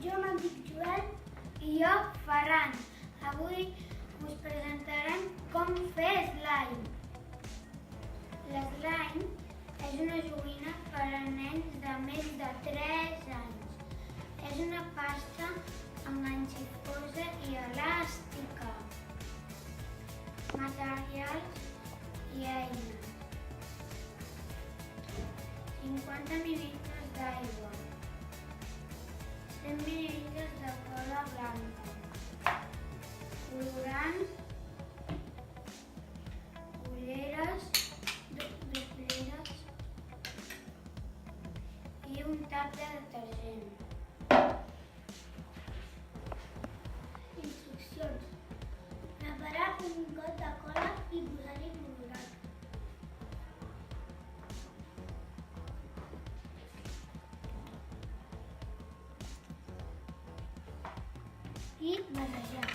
Jo me'n dic Joel. I jo, Ferran. Avui us presentarem com fer slime. L'slime és una joguina per a nens de més de 3 anys. És una pasta enganxifosa i elàstica. Materials i eines. 50 mil·litres d'aigua. 100 mil·litres de cola blanca. Colorant. Ulleres. Dopleres. I un tap de detergent. Instruccions. Preparar un got de cola i posar-hi colorant. I barrejar.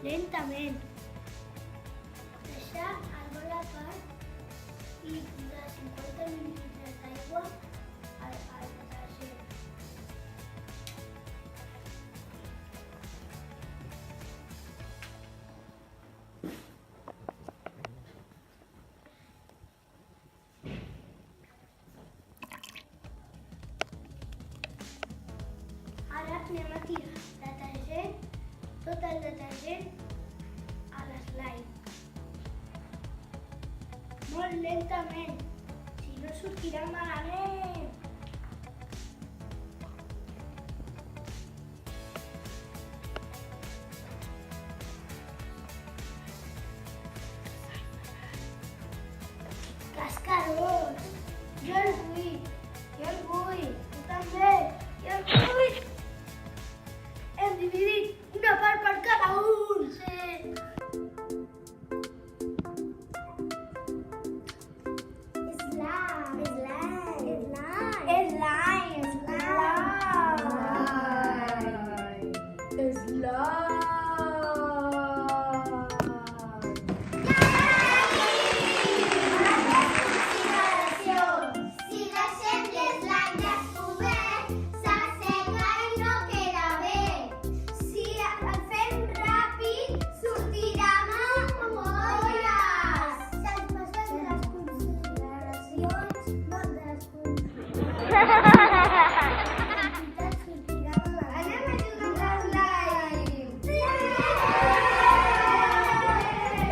Lentament. Deixar el bol a part i posar 50 mil·litres d'aigua al detergent. Ara anem a tirar tot el detergent a l'slime. Molt lentament, si no sortirà malament. Cascarós! Jo el vull, tu també, jo el vull. Hem dividit una part per cada un. Sí.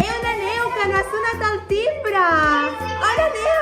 Heu, neneu, que no ha sonat el timbre! Hola, neu!